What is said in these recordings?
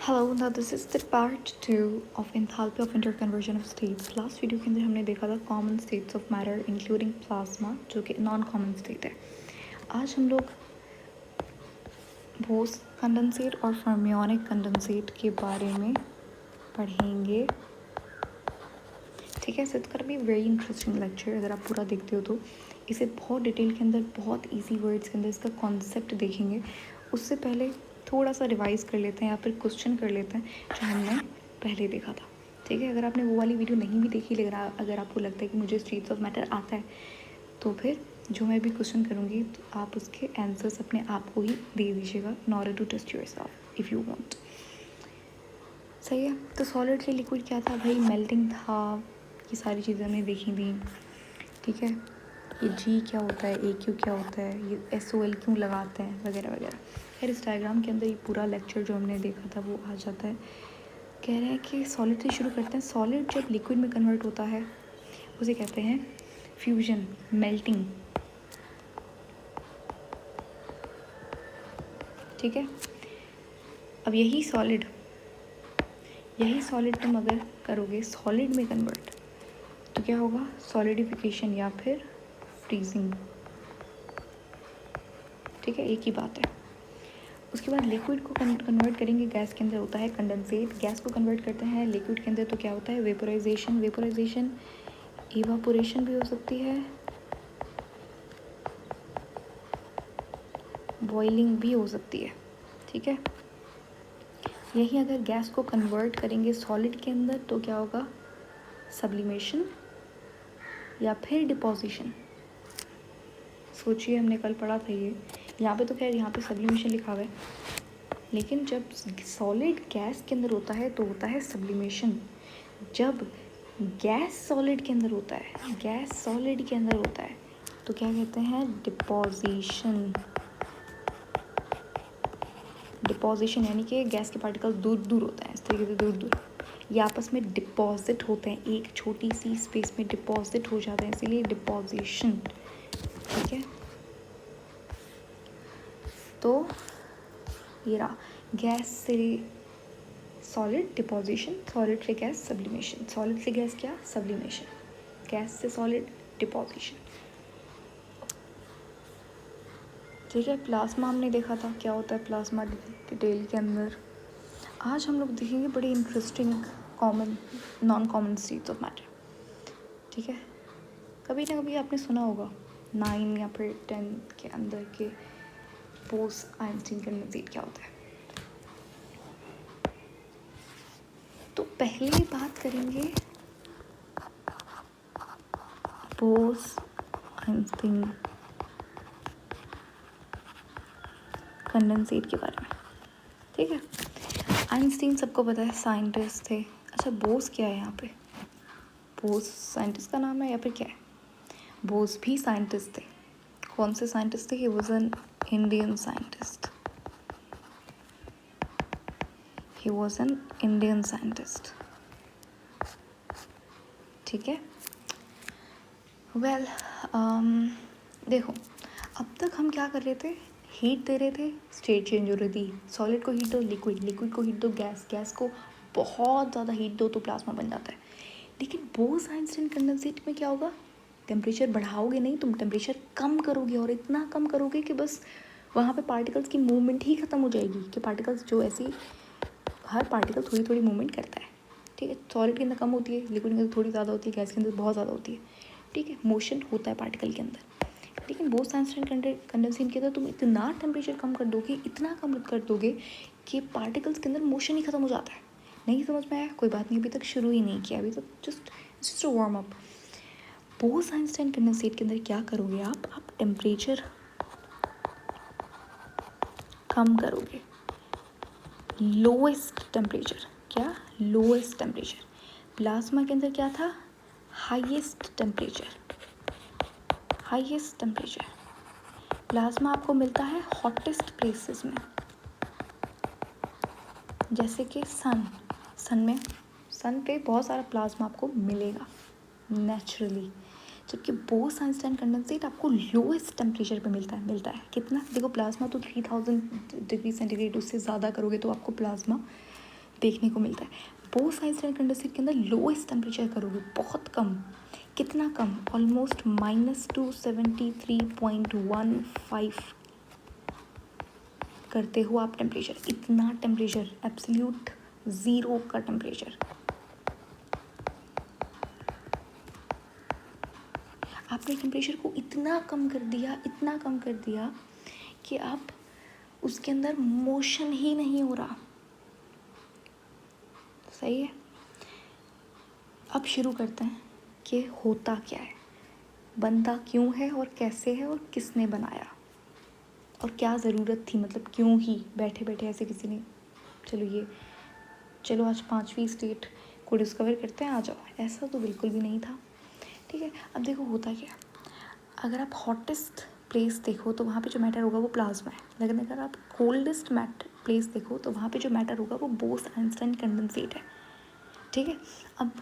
Hello ना this is the part 2 of enthalpy of interconversion of states. Last video के अंदर हमने देखा था common states of matter including plasma जो कि नॉन कॉमन स्टेट है। आज हम लोग बोस कंडेंसेट और फर्मियोनिक कंडेंसेट के बारे में पढ़ेंगे। ठीक है, it's gonna be very interesting lecture. अगर आप पूरा देखते हो तो इसे बहुत डिटेल के अंदर, बहुत ईजी वर्ड्स के अंदर इसका कॉन्सेप्ट देखेंगे। उससे पहले थोड़ा सा रिवाइज़ कर लेते हैं या फिर क्वेश्चन कर लेते हैं जो हमने पहले देखा था। ठीक है, अगर आपने वो वाली वीडियो नहीं भी देखी लेकिन अगर आपको लगता है कि मुझे स्टेट्स ऑफ मैटर आता है तो फिर जो मैं भी क्वेश्चन करूँगी तो आप उसके आंसर्स अपने आप को ही दे दीजिएगा in order to test yourself if you want. सही है, तो सॉलिड से लिक्विड क्या था भाई? मेल्टिंग था। ये सारी चीज़ें हमने देखी थी। ठीक है, ये जी क्या होता है, ए क्यू क्या होता है, ये एस ओ एल क्यों लगाते हैं, वगैरह वगैरह। खैर इस डायग्राम के अंदर ये पूरा लेक्चर जो हमने देखा था वो आ जाता है। कह रहे हैं कि सॉलिड से शुरू करते हैं। सॉलिड जब लिक्विड में कन्वर्ट होता है उसे कहते हैं फ्यूजन, मेल्टिंग। ठीक है, अब यही सॉलिड तुम अगर करोगे सॉलिड में कन्वर्ट तो क्या होगा? सॉलिडिफिकेशन या फिर फ्रीजिंग। ठीक है, एक ही बात है। उसके बाद लिक्विड को कन्वर्ट करेंगे गैस के अंदर होता है कंडेंसेट। गैस को कन्वर्ट करते हैं लिक्विड के अंदर तो क्या होता है? वेपोराइजेशन इवापोरेशन भी हो सकती है, बॉइलिंग भी हो सकती है। ठीक है, यही अगर गैस को कन्वर्ट करेंगे सॉलिड के अंदर तो क्या होगा? सब्लिमेशन या फिर डिपोजिशन। सोचिए, हमने कल पढ़ा था ये। यहाँ पे तो खैर यहाँ पे सब्लिमेशन लिखा हुआ है, लेकिन जब सॉलिड गैस के अंदर होता है तो होता है सब्लिमेशन। जब गैस सॉलिड के अंदर होता है तो क्या कहते हैं? डिपोजिशन यानी कि गैस के पार्टिकल दूर दूर होते हैं, इस तरीके से दूर दूर ये आपस में डिपॉजिट होते हैं, एक छोटी सी स्पेस में डिपॉजिट हो जाते हैं, इसीलिए डिपोजिशन। ठीक है, तो ये रहा गैस से सॉलिड डिपोजिशन, सॉलिड से गैस सब्लिमेशन, सॉलिड से गैस क्या? सब्लिमेशन, गैस से सॉलिड डिपोजिशन। ठीक है, प्लाज्मा हमने देखा था क्या होता है प्लाज्मा डिटेल के अंदर। आज हम लोग देखेंगे बड़ी interesting common noun common states of matter. ठीक है, कभी ना कभी आपने सुना होगा 9 या फिर 10 के अंदर के बोस आइंस्टीन कंडेंसेट क्या होता है। तो पहले बात करेंगे बोस आइंस्टीन कंडेंसेट के बारे में। ठीक है, आइंस्टीन सबको पता है, साइंटिस्ट थे। अच्छा, बोस क्या है यहाँ पे? बोस साइंटिस्ट का नाम है या फिर क्या है? बोस भी साइंटिस्ट थे। कौन से साइंटिस्ट थे? He was an Indian scientist. ठीक है, वेल देखो, अब तक हम क्या कर रहे थे? हीट दे रहे थे, स्टेट चेंज हो रही थी। सॉलिड को हीट दो लिक्विड को हीट दो गैस को बहुत ज़्यादा हीट दो तो प्लाज्मा बन जाता है। लेकिन बोस आइंस्टीन कंडेंसेट में क्या होगा? टेम्परेचर बढ़ाओगे नहीं, तुम टेम्परेचर कम करोगे, और इतना कम करोगे कि बस वहाँ पे पार्टिकल्स की मूवमेंट ही ख़त्म हो जाएगी। कि पार्टिकल्स जो ऐसी, हर पार्टिकल थोड़ी थोड़ी मूवमेंट करता है। ठीक है, सॉलिड के अंदर कम होती है, लिक्विड के अंदर थोड़ी ज़्यादा होती है, गैस के अंदर बहुत ज़्यादा होती है। ठीक है, मोशन होता है पार्टिकल के अंदर। लेकिन बोस आइंस्टीन कंडेंसेट के अंदर तुम इतना टेम्परेचर कम कर दोगे, इतना कम कर दोगे कि पार्टिकल्स के अंदर मोशन ही ख़त्म हो जाता है। नहीं समझ में आया? कोई बात नहीं, अभी तक शुरू ही नहीं किया, अभी तक just warm up. Bose Einstein condensate के अंदर क्या करोगे आप टेम्परेचर कम करोगे। लोएस्ट टेम्परेचर, क्या? Lowest temperature. प्लाज्मा के अंदर क्या था? Highest temperature. प्लाज्मा आपको मिलता है हॉटेस्ट प्लेसेस में, जैसे कि सन पे बहुत सारा प्लाज्मा आपको मिलेगा नेचुरली। जबकि बोस आइंस्टाइन कंडेंसेट आपको लोएस्ट टेम्परेचर पे मिलता है। कितना? देखो, प्लाज्मा तो 3000 डिग्री सेंटीग्रेड, उससे ज़्यादा करोगे तो आपको प्लाज्मा देखने को मिलता है। बोस आइंस्टाइन कंडेंसेट के अंदर लोएस्ट टेम्परेचर करोगे, बहुत कम, कितना कम, ऑलमोस्ट -273.15 करते हो आप टेम्परेचर। इतना टेम्परेचर, एब्सोल्यूट ज़ीरो का टेम्परेचर। आपने टेम्परेचर को इतना कम कर दिया कि आप उसके अंदर मोशन ही नहीं हो रहा। सही है। अब शुरू करते हैं कि होता क्या है, बनता क्यों है और कैसे है और किसने बनाया और क्या ज़रूरत थी, मतलब क्यों ही बैठे बैठे ऐसे किसी ने चलो आज 5वीं स्टेट को डिस्कवर करते हैं, आ जाओ, ऐसा तो बिल्कुल भी नहीं था। ठीक है। अब देखो होता क्या, अगर आप हॉटेस्ट प्लेस देखो तो वहाँ पे जो मैटर होगा वो प्लाज्मा है, लेकिन अगर आप कोल्डेस्ट प्लेस देखो तो वहाँ पे जो मैटर होगा वो बोस आइंस्टाइन कंडेंसेट है। ठीक है। अब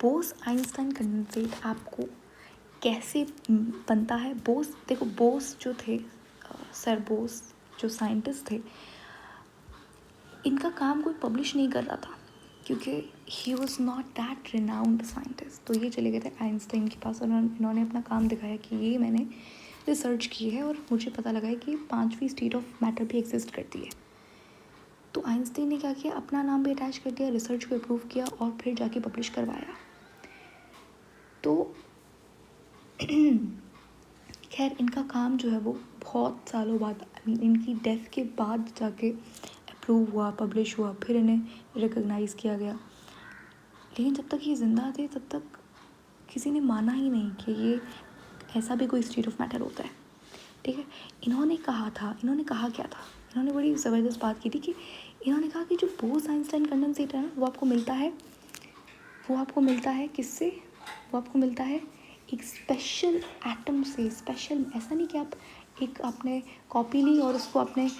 बोस आइंस्टाइन कंडेंसेट आपको कैसे बनता है। देखो बोस जो थे, सर बोस जो साइंटिस्ट थे, इनका काम कोई पब्लिश नहीं कर रहा था क्योंकि he was not that renowned scientist. तो ये चले गए थे आइंस्टाइन के पास और इन्होंने अपना काम दिखाया कि ये मैंने रिसर्च की है और मुझे पता लगा है कि 5वीं स्टेट ऑफ मैटर भी एग्जिस्ट करती है। तो आइंस्टाइन ने क्या किया, अपना नाम भी अटैच कर दिया, रिसर्च को अप्रूव किया और फिर जाके पब्लिश करवाया। तो खैर इनका काम जो है वो बहुत सालों बाद, इनकी डेथ के बाद जाके अप्रूव हुआ, पब्लिश हुआ, फिर इन्हें रिकॉग्नाइज़ किया गया। लेकिन जब तक ये ज़िंदा थे तब तक किसी ने माना ही नहीं कि ये ऐसा भी कोई स्टेट ऑफ मैटर होता है। ठीक है। इन्होंने कहा क्या था, इन्होंने बड़ी ज़बरदस्त बात की थी कि इन्होंने कहा कि जो बोस आइंस्टाइन कंडेंसेट है ना, वो आपको मिलता है किससे, वो आपको मिलता है एक स्पेशल एटम से। स्पेशल ऐसा नहीं कि आप आपने कॉपी ली और उसको आपने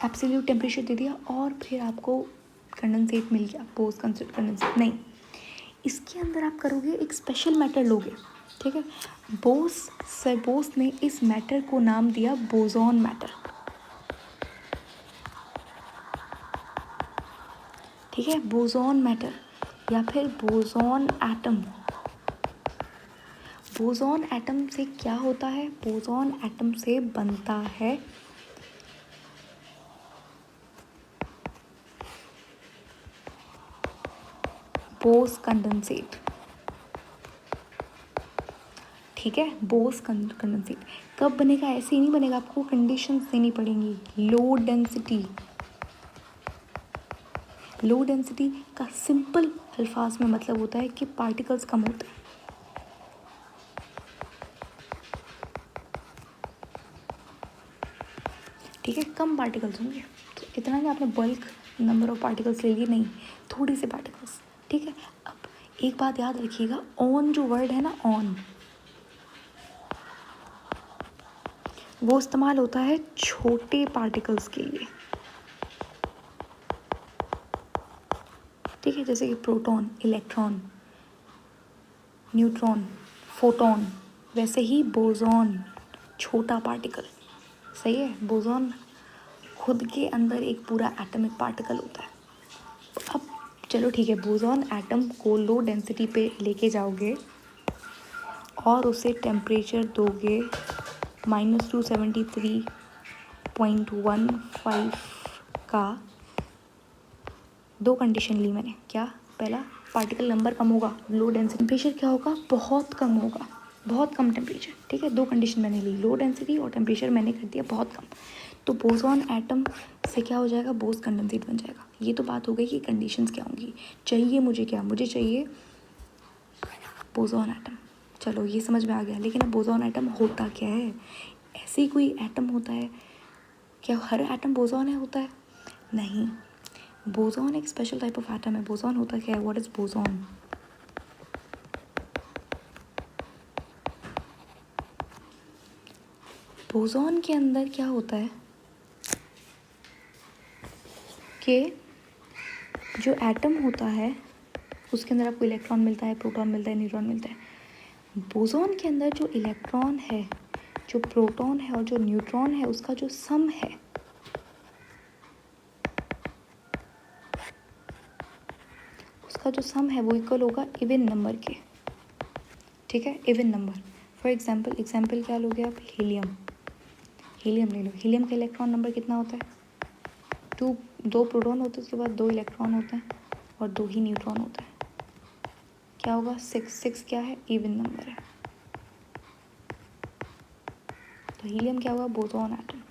एब्सोल्यूट टेम्परेचर दे दिया और फिर आपको कंडेंसेट मिल गया, बोस कंडेंसेट नहीं। इसके अंदर आप करोगे, एक स्पेशल मैटर लोगे। ठीक है। सर बोस ने इस मैटर को नाम दिया बोसॉन मैटर। ठीक है। बोसॉन मैटर या फिर बोसॉन एटम। बोसॉन एटम से क्या होता है, बोसॉन एटम से बनता है बोस कंडेंसेट। ठीक है। बोस कंडेंसेट कब बनेगा, ऐसे ही नहीं बनेगा, आपको कंडीशंस देनी पड़ेंगी। लो डेंसिटी का सिंपल अल्फाज में मतलब होता है कि पार्टिकल्स कम होते हैं। ठीक है। कम पार्टिकल्स होंगे, तो इतना नहीं आपने बल्क नंबर ऑफ पार्टिकल्स ले लिए, नहीं, थोड़े से पार्टिकल्स। ठीक है। अब एक बात याद रखिएगा, ऑन जो वर्ड है ना, ऑन, वो इस्तेमाल होता है छोटे पार्टिकल्स के लिए। ठीक है। जैसे कि प्रोटॉन, इलेक्ट्रॉन, न्यूट्रॉन, फोटॉन, वैसे ही बोसॉन छोटा पार्टिकल। सही है। बोसॉन खुद के अंदर एक पूरा एटमिक पार्टिकल होता है। अब चलो ठीक है, बोसॉन एटम को लो डेंसिटी पे लेके जाओगे और उसे टेम्परेचर दोगे -273.15 का। दो कंडीशन ली मैंने, क्या, पहला पार्टिकल नंबर कम होगा, लो डेंसिटी, टेम्परेचर क्या होगा, बहुत कम होगा, बहुत कम टेम्परेचर। ठीक है। दो कंडीशन मैंने ली, लो डेंसिटी और टेम्परेचर मैंने कर दिया बहुत कम। तो बोसॉन एटम से क्या हो जाएगा, बोस कंडेंसेट बन जाएगा। ये तो बात हो गई कि कंडीशंस क्या होंगी। चाहिए मुझे क्या, मुझे चाहिए बोसॉन एटम। चलो ये समझ में आ गया। लेकिन अब बोसॉन एटम होता क्या है, ऐसे ही कोई एटम होता है क्या, हर एटम बोसॉन होता है, नहीं। बोसॉन एक स्पेशल टाइप ऑफ एटम है। बोसॉन होता क्या है, व्हाट इज बोसॉन। बोसॉन के अंदर क्या होता है कि जो एटम होता है उसके अंदर आपको इलेक्ट्रॉन मिलता है, प्रोटॉन मिलता है, न्यूट्रॉन मिलता है। बोसॉन के अंदर जो इलेक्ट्रॉन है, जो प्रोटॉन है और जो न्यूट्रॉन है, उसका जो सम है का जो सम है वो इक्वल होगा इवन नंबर के, ठीक है, इवन नंबर। फॉर एग्जाम्पल क्या लोगे आप, हीलियम ले लो। हीलियम का इलेक्ट्रॉन नंबर कितना होता है, 2 प्रोटॉन होते हैं, उसके बाद 2 इलेक्ट्रॉन होते हैं और 2 ही न्यूट्रॉन होते हैं। क्या होगा, 6 क्या है, इवन नंबर है। तो हीलियम क्या होगा, बोसॉन एटम।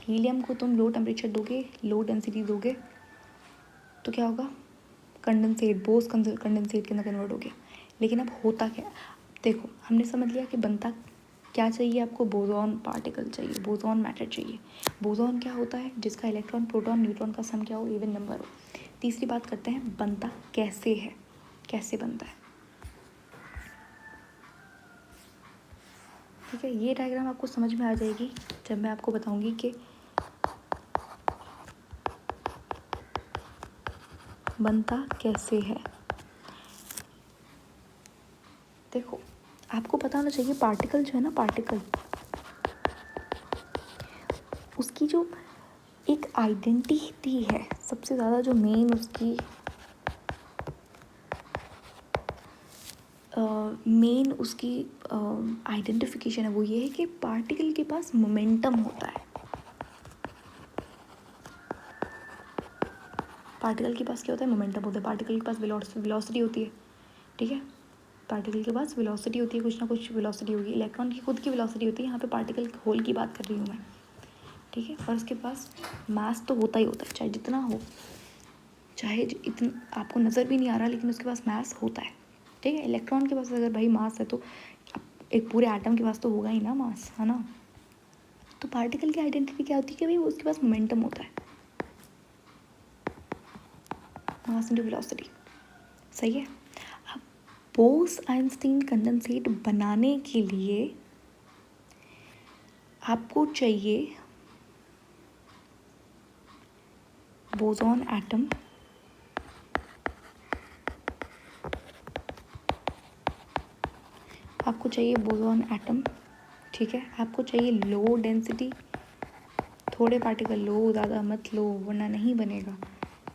हीलियम को तुम लो टेम्परेचर दोगे, लो डेंसिटी दोगे तो क्या होगा, कंडेंसेट, बोस कंडेंसेट के अंदर कन्वर्ट हो गया। लेकिन अब होता क्या है, देखो हमने समझ लिया कि बनता क्या चाहिए आपको, बोसॉन पार्टिकल चाहिए, बोसॉन मैटर चाहिए। बोसॉन क्या होता है, जिसका इलेक्ट्रॉन प्रोटॉन न्यूट्रॉन का सम क्या हो, इवन नंबर हो। तीसरी बात करते हैं बनता कैसे है, कैसे बनता है, ठीक है। ये डायग्राम आपको समझ में आ जाएगी जब मैं आपको बताऊंगी कि बनता कैसे है। देखो आपको पता होना चाहिए पार्टिकल जो है ना, पार्टिकल उसकी जो एक आइडेंटिटी है, सबसे ज़्यादा जो मेन उसकी आइडेंटिफिकेशन है वो ये है कि पार्टिकल के पास मोमेंटम होता है। पार्टिकल के पास क्या होता है, मोमेंटम होता है। पार्टिकल के पास वेलोसिटी होती है, ठीक है, पार्टिकल के पास वेलोसिटी होती है, कुछ ना कुछ वेलोसिटी होगी। इलेक्ट्रॉन की खुद की वेलोसिटी होती है, यहाँ पे पार्टिकल होल की बात कर रही हूँ मैं, ठीक है। और उसके पास मास तो होता ही होता है, चाहे जितना हो, चाहे इतना आपको नज़र भी नहीं आ रहा, लेकिन उसके पास मास होता है, ठीक है। इलेक्ट्रॉन के पास अगर भाई मास है तो एक पूरे एटम के पास तो होगा ही ना मास, है ना। तो पार्टिकल की आइडेंटिटी क्या होती है कि भाई उसके पास मोमेंटम होता है, मास इनटू वेलोसिटी, सही है। अब बोस आइंस्टीन कंडेंसेट बनाने के लिए आपको चाहिए बोसॉन एटम, आपको चाहिए बोसॉन एटम, ठीक है। आपको चाहिए लो डेंसिटी, थोड़े पार्टिकल लो, ज़्यादा मत लो वरना नहीं बनेगा,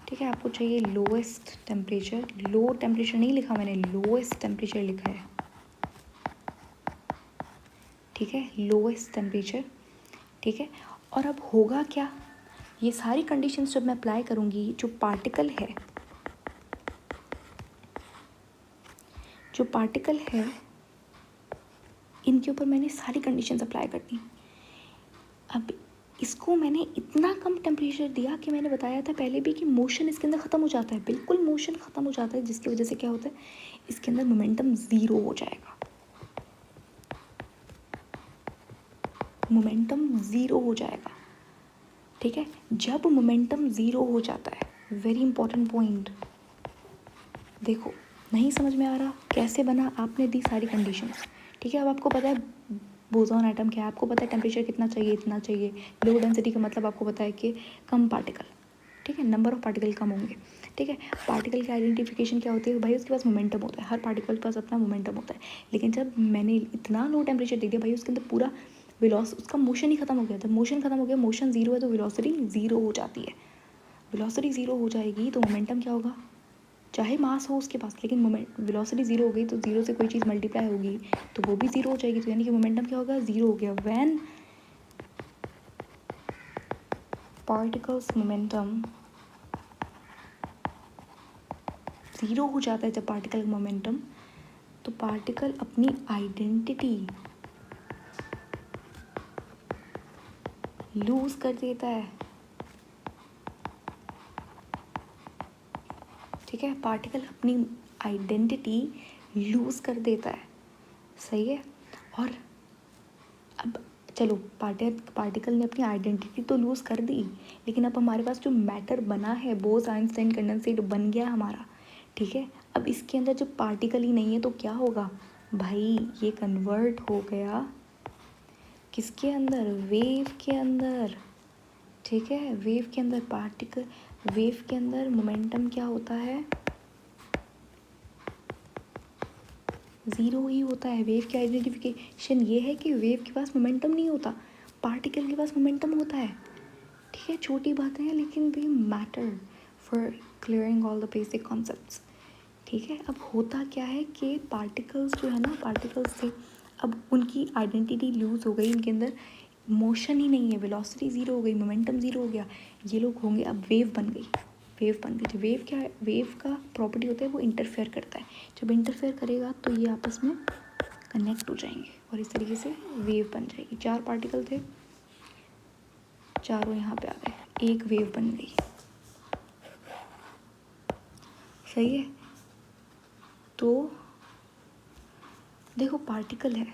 ठीक है। आपको चाहिए लोएस्ट टेम्परेचर, लो टेम्परेचर नहीं लिखा मैंने, लोएस्ट टेम्परेचर लिखा है, ठीक है, लोएस्ट टेम्परेचर, ठीक है। और अब होगा क्या, ये सारी कंडीशंस जब मैं अप्लाई करूँगी, जो पार्टिकल है इनके ऊपर मैंने सारी कंडीशंस अप्लाई करनी। अब इसको मैंने इतना कम टेम्परेचर दिया कि मैंने बताया था पहले भी कि मोशन इसके अंदर ख़त्म हो जाता है, बिल्कुल मोशन ख़त्म हो जाता है, जिसकी वजह से क्या होता है, इसके अंदर मोमेंटम ज़ीरो हो जाएगा, मोमेंटम ज़ीरो हो जाएगा, ठीक है। जब मोमेंटम ज़ीरो हो जाता है, वेरी इंपॉर्टेंट पॉइंट, देखो नहीं समझ में आ रहा कैसे बना, आपने दी सारी कंडीशंस, ठीक है। अब आपको पता है बोसॉन एटम क्या है, आपको पता है टेम्परेचर कितना चाहिए, इतना चाहिए, लो डेंसिटी का मतलब आपको पता है कि कम पार्टिकल, ठीक है, नंबर ऑफ पार्टिकल कम होंगे, ठीक है। पार्टिकल की आइडेंटिफिकेशन क्या होती है, भाई उसके पास मोमेंटम होता है, हर पार्टिकल के पास अपना मोमेंटम होता है। लेकिन जब मैंने इतना लो टेम्परेचर दे दिया, भाई उसके अंदर पूरा उसका मोशन ही खत्म हो गया। जब मोशन खत्म हो गया, मोशन ज़ीरो है तो वेलोसिटी ज़ीरो हो जाती है। वेलोसिटी ज़ीरो हो जाएगी तो मोमेंटम क्या होगा, चाहे मास हो उसके पास, लेकिन मोमेंट वेलोसिटी ज़ीरो हो गई तो ज़ीरो से कोई चीज़ मल्टीप्लाई होगी तो वो भी ज़ीरो हो जाएगी, तो यानी कि मोमेंटम क्या होगा, ज़ीरो हो गया। व्हेन पार्टिकल्स मोमेंटम ज़ीरो हो जाता है, जब पार्टिकल मोमेंटम, तो पार्टिकल अपनी आइडेंटिटी लूज़ कर देता है, ठीक है। पार्टिकल अपनी आइडेंटिटी लूज़ कर देता है, सही है। और अब चलो पार्टिकल ने अपनी आइडेंटिटी तो लूज़ कर दी, लेकिन अब हमारे पास जो मैटर बना है, बोस आइंस्टाइन कंडेंसेट बन गया हमारा, ठीक है। अब इसके अंदर जब पार्टिकल ही नहीं है तो क्या होगा भाई, ये कन्वर्ट हो गया किसके अंदर, वेव के अंदर, ठीक है। वेव के अंदर पार्टिकल, वेव के अंदर मोमेंटम क्या होता है, ज़ीरो ही होता है। वेव की आइडेंटिफिकेशन ये है कि वेव के पास मोमेंटम नहीं होता, पार्टिकल के पास मोमेंटम होता है, ठीक है। छोटी बातें हैं लेकिन दे matter for clearing all the basic concepts. ठीक है, अब होता क्या है कि पार्टिकल्स जो है ना, पार्टिकल्स थे, अब उनकी आइडेंटिटी लूज़ हो गई, इनके अंदर मोशन ही नहीं है, वेलोसिटी ज़ीरो हो गई, मोमेंटम ज़ीरो हो गया, ये लोग होंगे अब वेव बन गई। वेव बन गई। वेव क्या है, वेव का प्रॉपर्टी होता है वो इंटरफेयर करता है। जब इंटरफेयर करेगा तो ये आपस में कनेक्ट हो जाएंगे और इस तरीके से वेव बन जाएगी। 4 पार्टिकल थे, चारों यहाँ पे आ गए, एक वेव बन गई। सही है। तो देखो पार्टिकल है,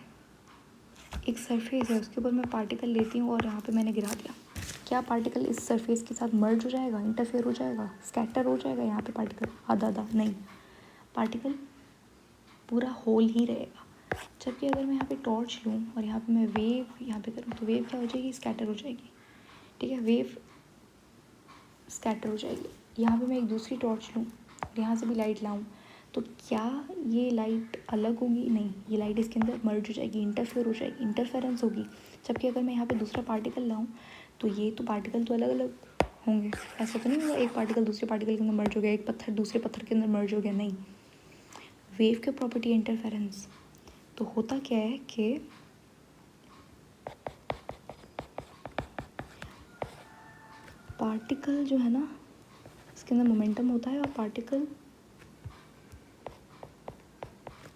एक सरफेस है, उसके ऊपर मैं पार्टिकल लेती हूँ और यहाँ पे मैंने गिरा दिया। क्या पार्टिकल इस सरफेस के साथ मर्ज हो जाएगा, इंटरफेयर हो जाएगा, स्कैटर हो जाएगा यहाँ पे पार्टिकल आधा आधा? नहीं, पार्टिकल पूरा होल ही रहेगा। जबकि अगर मैं यहाँ पे टॉर्च लूँ और यहाँ पे मैं वेव यहाँ पे करूँ तो वेव क्या हो जाएगी, स्कैटर हो जाएगी। ठीक है, वेव स्कैटर हो जाएगी। यहाँ पे मैं एक दूसरी टॉर्च लूँ और यहाँ से भी लाइट लाऊँ तो क्या ये लाइट अलग होगी? नहीं, ये लाइट इसके अंदर मर्ज हो जाएगी, इंटरफेयर हो जाएगी, इंटरफेरेंस होगी। जबकि अगर मैं यहाँ पे दूसरा पार्टिकल लाऊँ तो ये तो पार्टिकल तो अलग अलग होंगे। ऐसा तो नहीं होगा एक पार्टिकल दूसरे पार्टिकल के अंदर मर्ज हो गया, एक पत्थर दूसरे पत्थर के अंदर मर्ज हो गया। नहीं, वेव के प्रॉपर्टी इंटरफेरेंस। तो होता क्या है कि पार्टिकल जो है ना, इसके अंदर मोमेंटम होता है और पार्टिकल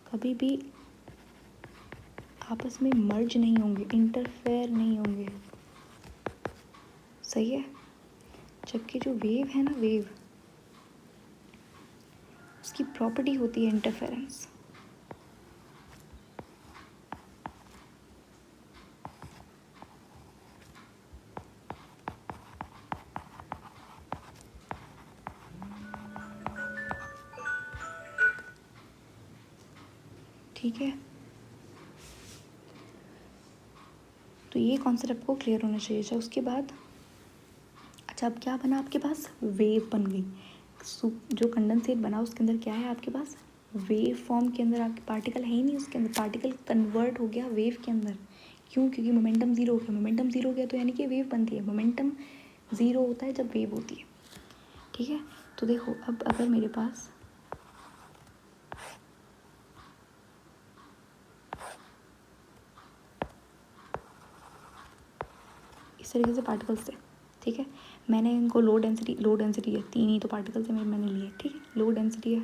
कभी भी आपस में मर्ज नहीं होंगे, इंटरफेयर नहीं होंगे। सही है। जबकि जो वेव है ना, वेव, उसकी प्रॉपर्टी होती है इंटरफेरेंस। ठीक है, तो ये कॉन्सेप्ट आपको क्लियर होना चाहिए। अच्छा उसके बाद, अच्छा अब क्या बना आपके पास, वेव बन गई। जो कंडेंसेट बना उसके अंदर क्या है आपके पास, वेव फॉर्म के अंदर आपके पार्टिकल है ही नहीं, उसके अंदर पार्टिकल कन्वर्ट हो गया वेव के अंदर। क्यों? क्योंकि मोमेंटम ज़ीरो हो गया। मोमेंटम ज़ीरो हो गया तो यानी कि वेव बनती है। मोमेंटम ज़ीरो होता है जब वेव होती है। ठीक है, तो देखो अब अगर मेरे पास इस तरीके से पार्टिकल्स थे, ठीक है, मैंने इनको लो डेंसिटी है, 3 ही तो पार्टिकल्स हैं मैंने लिए। ठीक है, लो डेंसिटी है,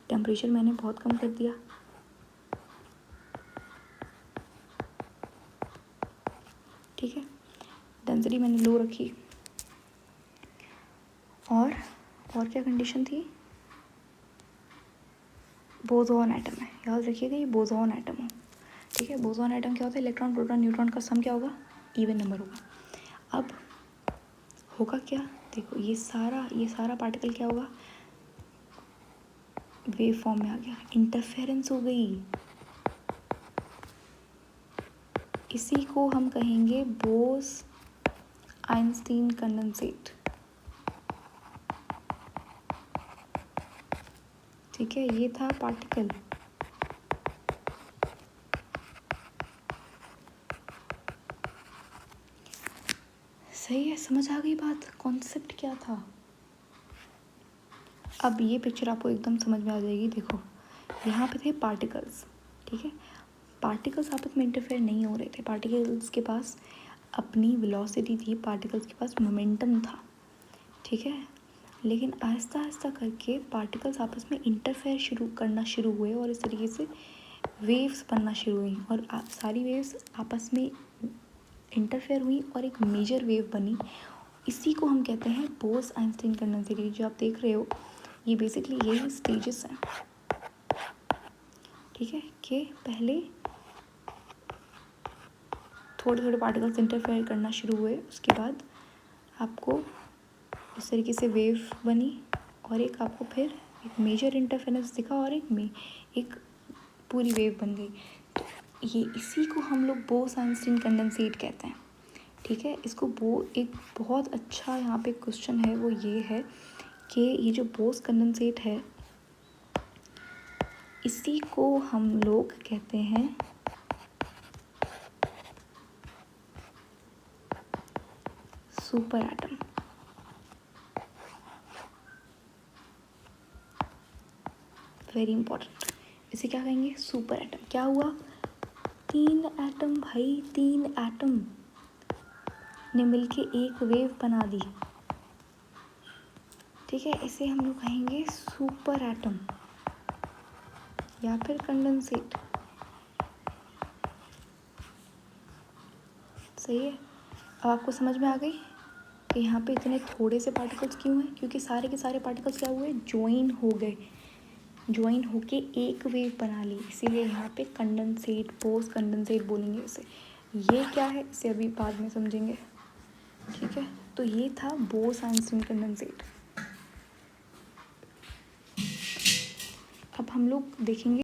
टेम्परेचर मैंने बहुत कम कर दिया। ठीक है, डेंसिटी मैंने लो रखी। और क्या कंडीशन थी, बोसॉन एटम है, याद रखिएगा ये बोसॉन एटम हो। ठीक है, बोसॉन एटम क्या होता है, इलेक्ट्रॉन प्रोटॉन न्यूट्रॉन का सम क्या होगा, इवन नंबर होगा। अब होगा क्या, देखो ये सारा पार्टिकल क्या होगा, वेव फॉर्म में आ गया, इंटरफेरेंस हो गई। इसी को हम कहेंगे बोस आइंस्टीन कंडेंसेट। ठीक है, ये था पार्टिकल। सही है, समझ आ गई बात, कॉन्सेप्ट क्या था। अब ये पिक्चर आपको एकदम समझ में आ जाएगी। देखो यहाँ पे थे पार्टिकल्स, ठीक है, पार्टिकल्स आपस में इंटरफेयर नहीं हो रहे थे, पार्टिकल्स के पास अपनी वेलोसिटी थी, पार्टिकल्स के पास मोमेंटम था। ठीक है, लेकिन आहिस्ता आहिस्ता करके पार्टिकल्स आपस में इंटरफेयर करना शुरू हुए और इस तरीके से वेव्स बनना शुरू हुई और सारी वेव्स आपस में इंटरफेयर हुई और एक मेजर वेव बनी। इसी को हम कहते हैं बोस आइंस्टीन कंडेंसेट। जो आप देख रहे हो ये बेसिकली यही स्टेजेस हैं। ठीक है, कि पहले थोड़े थोड़े पार्टिकल्स इंटरफेयर करना शुरू हुए, उसके बाद आपको इस तरीके से वेव बनी और एक आपको फिर एक मेजर इंटरफेरेंस दिखा और एक पूरी वेव बन गई। तो ये इसी को हम लोग बोस आइंस्टीन कंडेंसेट कहते हैं। ठीक है, इसको एक बहुत अच्छा यहाँ पे क्वेश्चन है, वो ये है कि ये जो बोस कंडेंसेट है इसी को हम लोग कहते हैं सुपर एटम। Very important. इसे क्या कहेंगे? Super atom. क्या हुआ? 3 एटम भाई, 3 एटम ने मिलके एक वेव बना दी। ठीक है, इसे हम लोग कहेंगे सुपर एटम या फिर कंडेंसेट। सही है। अब आपको समझ में आ गई कि यहाँ पे इतने थोड़े से पार्टिकल्स क्यों हैं? क्योंकि सारे के सारे पार्टिकल्स क्या हुए? ज्वाइन हो गए, ज्वाइन होके एक वेव बना ली, इसीलिए यहाँ पे कंडेंसेट, पोस्ट कंडेंसेट बोलेंगे इसे। ये क्या है इसे अभी बाद में समझेंगे। ठीक है, तो ये था बोस-आइंस्टीन कंडेंसेट। अब हम लोग देखेंगे